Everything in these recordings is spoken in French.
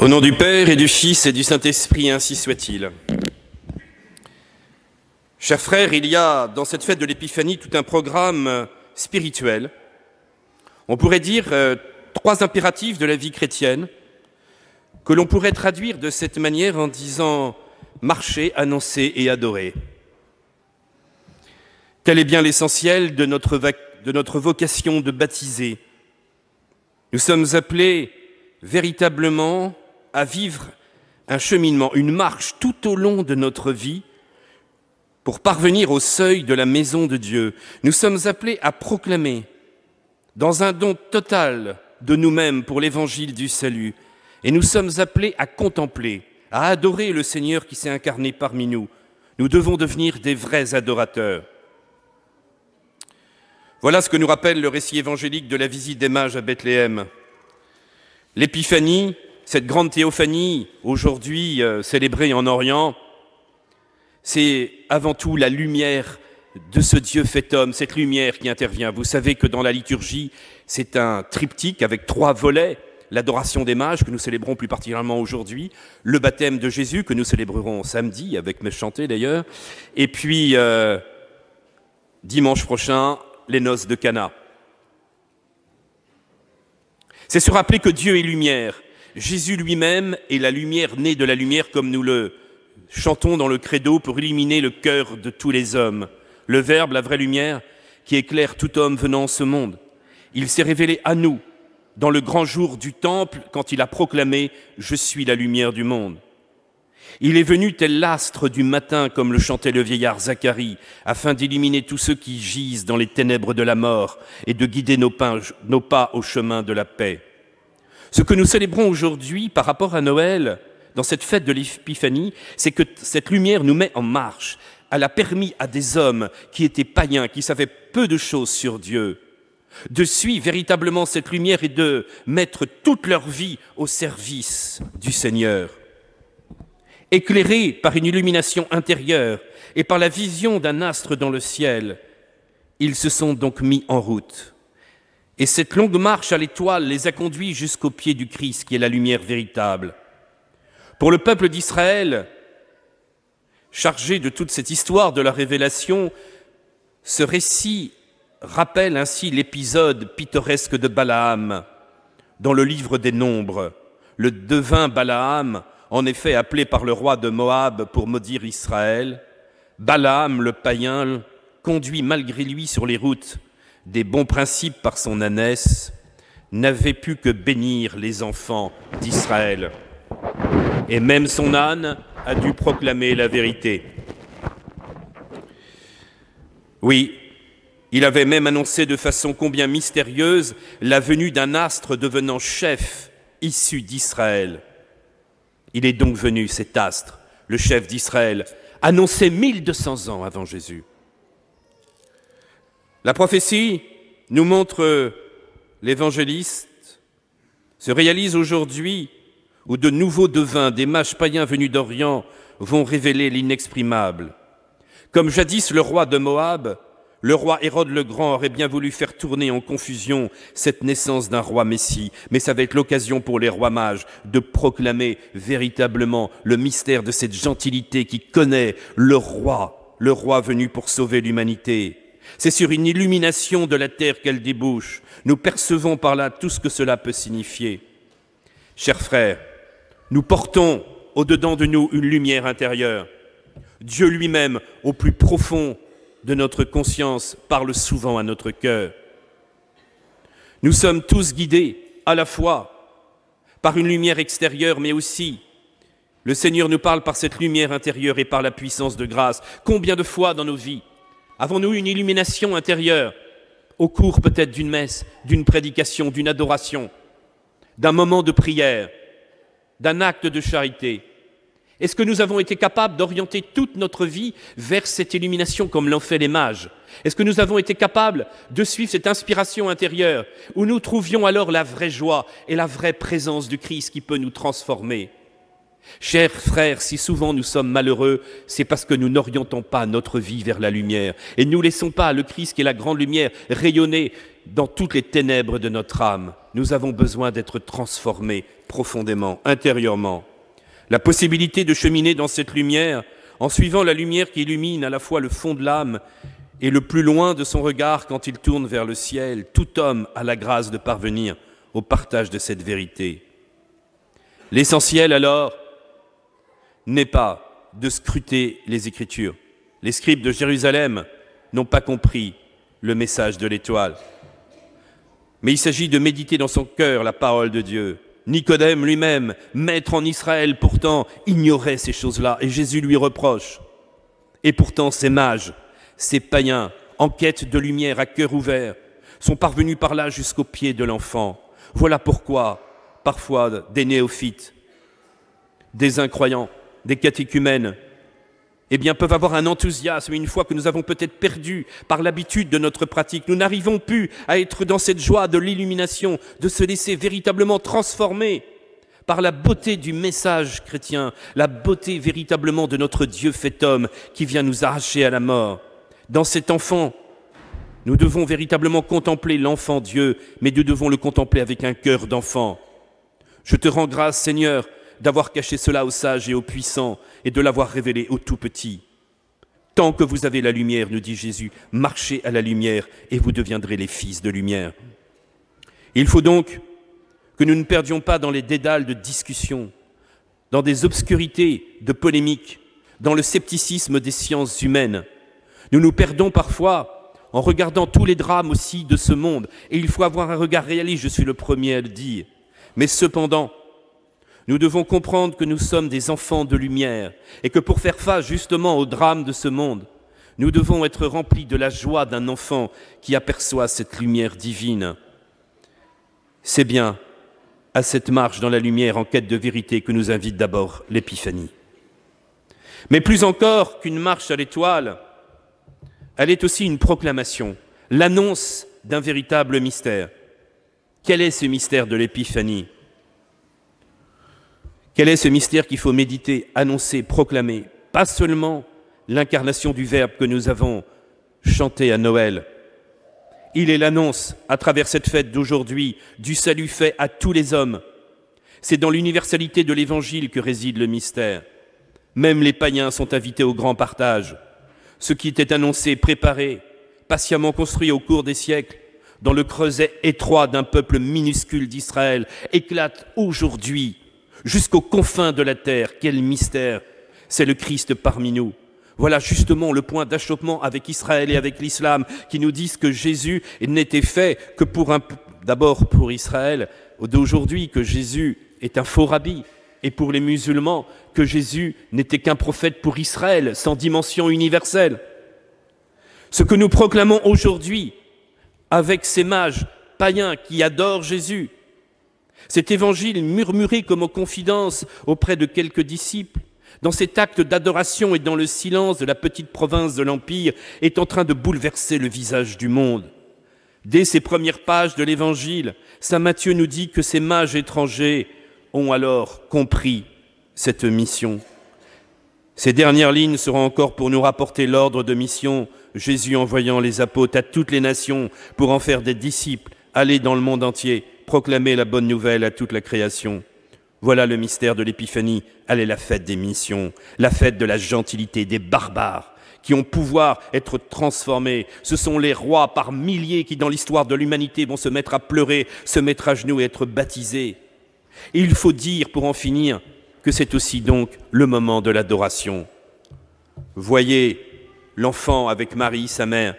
Au nom du Père et du Fils et du Saint-Esprit, ainsi soit-il. Chers frères, il y a dans cette fête de l'Épiphanie tout un programme spirituel. On pourrait dire 3 impératifs de la vie chrétienne que l'on pourrait traduire de cette manière en disant marcher, annoncer et adorer. Tel est bien l'essentiel de notre vocation de baptiser. Nous sommes appelés véritablement à vivre un cheminement, une marche tout au long de notre vie pour parvenir au seuil de la maison de Dieu. Nous sommes appelés à proclamer, dans un don total de nous-mêmes pour l'évangile du salut, et nous sommes appelés à contempler, à adorer le Seigneur qui s'est incarné parmi nous. Nous devons devenir des vrais adorateurs. Voilà ce que nous rappelle le récit évangélique de la visite des mages à Bethléem. L'épiphanie, cette grande théophanie, aujourd'hui célébrée en Orient, c'est avant tout la lumière de ce Dieu fait homme, cette lumière qui intervient. Vous savez que dans la liturgie, c'est un triptyque avec 3 volets. L'adoration des mages, que nous célébrons plus particulièrement aujourd'hui, le baptême de Jésus, que nous célébrerons samedi, avec mes chantés d'ailleurs, et puis dimanche prochain, les noces de Cana. C'est se rappeler que Dieu est lumière. Jésus lui-même est la lumière née de la lumière, comme nous le chantons dans le credo, pour illuminer le cœur de tous les hommes. Le Verbe, la vraie lumière, qui éclaire tout homme venant en ce monde. Il s'est révélé à nous dans le grand jour du temple, quand il a proclamé « Je suis la lumière du monde ». Il est venu tel l'astre du matin, comme le chantait le vieillard Zacharie, afin d'illuminer tous ceux qui gisent dans les ténèbres de la mort et de guider nos pas au chemin de la paix. Ce que nous célébrons aujourd'hui par rapport à Noël, dans cette fête de l'Épiphanie, c'est que cette lumière nous met en marche. Elle a permis à des hommes qui étaient païens, qui savaient peu de choses sur Dieu, de suivre véritablement cette lumière et de mettre toute leur vie au service du Seigneur. Éclairés par une illumination intérieure et par la vision d'un astre dans le ciel, ils se sont donc mis en route. Et cette longue marche à l'étoile les a conduits jusqu'au pied du Christ, qui est la lumière véritable. Pour le peuple d'Israël, chargé de toute cette histoire de la révélation, ce récit rappelle ainsi l'épisode pittoresque de Balaam dans le livre des Nombres. Le devin Balaam, en effet appelé par le roi de Moab pour maudire Israël, Balaam, le païen, conduit malgré lui sur les routes des bons principes par son ânesse, n'avait pu que bénir les enfants d'Israël. Et même son âne a dû proclamer la vérité. Oui, il avait même annoncé de façon combien mystérieuse la venue d'un astre devenant chef issu d'Israël. Il est donc venu, cet astre, le chef d'Israël, annoncé 1200 ans avant Jésus. La prophétie nous montre l'évangéliste se réalise aujourd'hui où de nouveaux devins, des mages païens venus d'Orient, vont révéler l'inexprimable. Comme jadis le roi de Moab, le roi Hérode le Grand aurait bien voulu faire tourner en confusion cette naissance d'un roi Messie, mais ça va être l'occasion pour les rois mages de proclamer véritablement le mystère de cette gentilité qui connaît le roi venu pour sauver l'humanité. C'est sur une illumination de la terre qu'elle débouche. Nous percevons par là tout ce que cela peut signifier. Chers frères, nous portons au-dedans de nous une lumière intérieure. Dieu lui-même, au plus profond de notre conscience, parle souvent à notre cœur. Nous sommes tous guidés à la fois par une lumière extérieure, mais aussi le Seigneur nous parle par cette lumière intérieure et par la puissance de grâce. Combien de fois dans nos vies avons-nous une illumination intérieure au cours peut-être d'une messe, d'une prédication, d'une adoration, d'un moment de prière, d'un acte de charité? Est-ce que nous avons été capables d'orienter toute notre vie vers cette illumination comme l'ont fait les mages? Est-ce que nous avons été capables de suivre cette inspiration intérieure où nous trouvions alors la vraie joie et la vraie présence du Christ qui peut nous transformer? Chers frères, si souvent nous sommes malheureux, c'est parce que nous n'orientons pas notre vie vers la lumière et ne nous laissons pas le Christ qui est la grande lumière rayonner dans toutes les ténèbres de notre âme. Nous avons besoin d'être transformés profondément, intérieurement. La possibilité de cheminer dans cette lumière, en suivant la lumière qui illumine à la fois le fond de l'âme et le plus loin de son regard quand il tourne vers le ciel. Tout homme a la grâce de parvenir au partage de cette vérité. L'essentiel alors n'est pas de scruter les Écritures. Les scribes de Jérusalem n'ont pas compris le message de l'étoile. Mais il s'agit de méditer dans son cœur la parole de Dieu. Nicodème lui-même, maître en Israël, pourtant ignorait ces choses-là, et Jésus lui reproche. Et pourtant ces mages, ces païens, en quête de lumière à cœur ouvert, sont parvenus par là jusqu'au pied de l'enfant. Voilà pourquoi, parfois, des néophytes, des incroyants, des catéchumènes, peuvent avoir un enthousiasme une fois que nous avons peut-être perdu par l'habitude de notre pratique. Nous n'arrivons plus à être dans cette joie de l'illumination, de se laisser véritablement transformer par la beauté du message chrétien, la beauté véritablement de notre Dieu fait homme qui vient nous arracher à la mort. Dans cet enfant, nous devons véritablement contempler l'enfant Dieu, mais nous devons le contempler avec un cœur d'enfant. Je te rends grâce, Seigneur, d'avoir caché cela aux sages et aux puissants et de l'avoir révélé aux tout petits. Tant que vous avez la lumière, nous dit Jésus, marchez à la lumière et vous deviendrez les fils de lumière. Il faut donc que nous ne perdions pas dans les dédales de discussion, dans des obscurités de polémiques, dans le scepticisme des sciences humaines. Nous nous perdons parfois en regardant tous les drames aussi de ce monde, et il faut avoir un regard réaliste, je suis le premier à le dire. Mais cependant, nous devons comprendre que nous sommes des enfants de lumière et que pour faire face justement au drame de ce monde, nous devons être remplis de la joie d'un enfant qui aperçoit cette lumière divine. C'est bien à cette marche dans la lumière en quête de vérité que nous invite d'abord l'Épiphanie. Mais plus encore qu'une marche à l'étoile, elle est aussi une proclamation, l'annonce d'un véritable mystère. Quel est ce mystère de l'Épiphanie ? Quel est ce mystère qu'il faut méditer, annoncer, proclamer ? Pas seulement l'incarnation du Verbe que nous avons chanté à Noël. Il est l'annonce, à travers cette fête d'aujourd'hui, du salut fait à tous les hommes. C'est dans l'universalité de l'Évangile que réside le mystère. Même les païens sont invités au grand partage. Ce qui était annoncé, préparé, patiemment construit au cours des siècles, dans le creuset étroit d'un peuple minuscule d'Israël, éclate aujourd'hui jusqu'aux confins de la terre. Quel mystère! C'est le Christ parmi nous. Voilà justement le point d'achoppement avec Israël et avec l'islam qui nous disent que Jésus n'était fait que d'abord pour Israël, d'aujourd'hui que Jésus est un faux rabbi, et pour les musulmans que Jésus n'était qu'un prophète pour Israël, sans dimension universelle. Ce que nous proclamons aujourd'hui avec ces mages païens qui adorent Jésus, cet évangile murmuré comme aux confidences auprès de quelques disciples, dans cet acte d'adoration et dans le silence de la petite province de l'Empire, est en train de bouleverser le visage du monde. Dès ces premières pages de l'Évangile, saint Matthieu nous dit que ces mages étrangers ont alors compris cette mission. Ces dernières lignes seront encore pour nous rapporter l'ordre de mission, Jésus envoyant les apôtres à toutes les nations pour en faire des disciples, aller dans le monde entier, proclamer la bonne nouvelle à toute la création. Voilà le mystère de l'Épiphanie, elle est la fête des missions, la fête de la gentilité des barbares qui ont pouvoir être transformés. Ce sont les rois par milliers qui, dans l'histoire de l'humanité, vont se mettre à pleurer, se mettre à genoux et être baptisés. Et il faut dire, pour en finir, que c'est aussi donc le moment de l'adoration. Voyez l'enfant avec Marie, sa mère.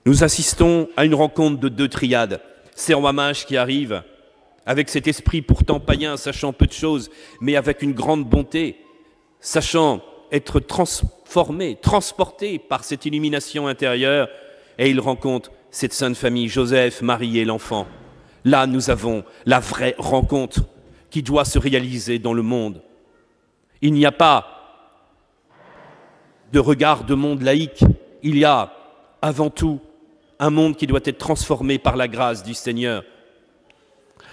Nous assistons à une rencontre de deux triades. Ces rois mages qui arrivent, avec cet esprit pourtant païen, sachant peu de choses, mais avec une grande bonté, sachant être transformés, transportés par cette illumination intérieure, et ils rencontrent cette sainte famille, Joseph, Marie et l'enfant. Là, nous avons la vraie rencontre qui doit se réaliser dans le monde. Il n'y a pas de regard de monde laïque, il y a avant tout un monde qui doit être transformé par la grâce du Seigneur.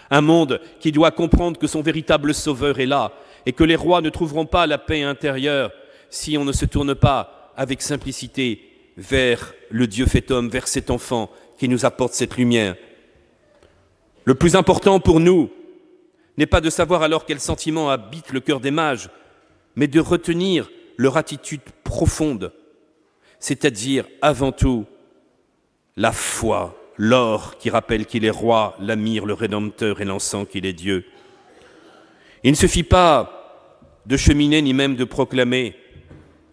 Un monde qui doit comprendre que son véritable sauveur est là et que les rois ne trouveront pas la paix intérieure si on ne se tourne pas avec simplicité vers le Dieu fait homme, vers cet enfant qui nous apporte cette lumière. Le plus important pour nous, n'est pas de savoir alors quels sentiments habitent le cœur des mages, mais de retenir leur attitude profonde, c'est-à-dire avant tout la foi, l'or qui rappelle qu'il est roi, la myrrhe, le Rédempteur et l'encens qu'il est Dieu. Il ne suffit pas de cheminer ni même de proclamer,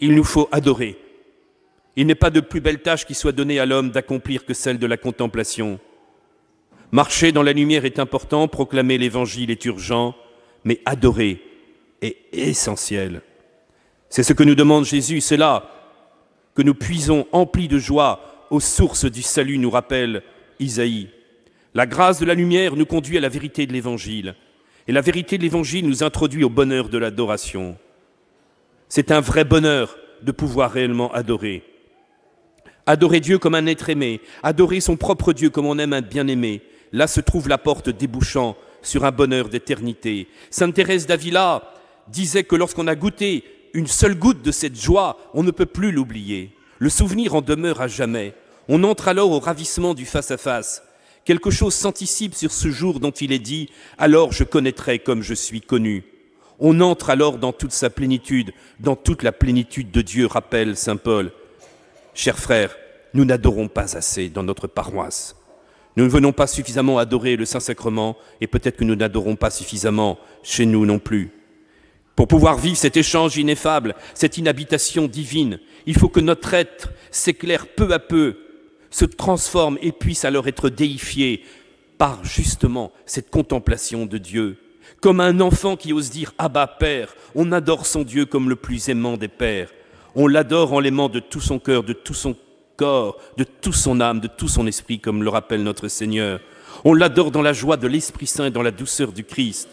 il nous faut adorer. Il n'est pas de plus belle tâche qui soit donnée à l'homme d'accomplir que celle de la contemplation. Marcher dans la lumière est important, proclamer l'Évangile est urgent, mais adorer est essentiel. C'est ce que nous demande Jésus, c'est là que nous puisons emplis de joie aux sources du salut, nous rappelle Isaïe. La grâce de la lumière nous conduit à la vérité de l'Évangile, et la vérité de l'Évangile nous introduit au bonheur de l'adoration. C'est un vrai bonheur de pouvoir réellement adorer. Adorer Dieu comme un être aimé, adorer son propre Dieu comme on aime un bien-aimé, là se trouve la porte débouchant sur un bonheur d'éternité. Sainte Thérèse d'Avila disait que lorsqu'on a goûté une seule goutte de cette joie, on ne peut plus l'oublier. Le souvenir en demeure à jamais. On entre alors au ravissement du face-à-face. Quelque chose s'anticipe sur ce jour dont il est dit « Alors je connaîtrai comme je suis connu ». On entre alors dans toute sa plénitude, dans toute la plénitude de Dieu, rappelle saint Paul. Chers frères, nous n'adorons pas assez dans notre paroisse. Nous ne venons pas suffisamment adorer le Saint-Sacrement et peut-être que nous n'adorons pas suffisamment chez nous non plus. Pour pouvoir vivre cet échange ineffable, cette inhabitation divine, il faut que notre être s'éclaire peu à peu, se transforme et puisse alors être déifié par justement cette contemplation de Dieu. Comme un enfant qui ose dire « Abba, Père », on adore son Dieu comme le plus aimant des pères. On l'adore en l'aimant de tout son cœur, de tout son corps, de toute son âme, de tout son esprit, comme le rappelle notre Seigneur. On l'adore dans la joie de l'Esprit Saint et dans la douceur du Christ.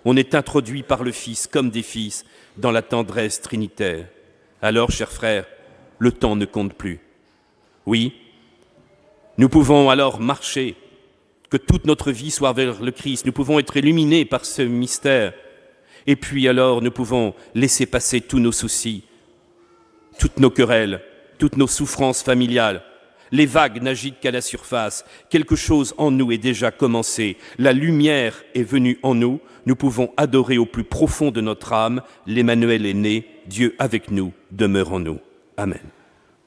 On est introduit par le Fils comme des fils dans la tendresse trinitaire. Alors, chers frères, le temps ne compte plus. Oui, nous pouvons alors marcher, que toute notre vie soit vers le Christ. Nous pouvons être illuminés par ce mystère. Et puis alors, nous pouvons laisser passer tous nos soucis, toutes nos querelles, toutes nos souffrances familiales. Les vagues n'agitent qu'à la surface. Quelque chose en nous est déjà commencé. La lumière est venue en nous. Nous pouvons adorer au plus profond de notre âme. L'Emmanuel est né. Dieu avec nous demeure en nous. Amen.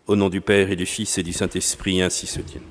Au nom du Père et du Fils et du Saint-Esprit, ainsi se tienne.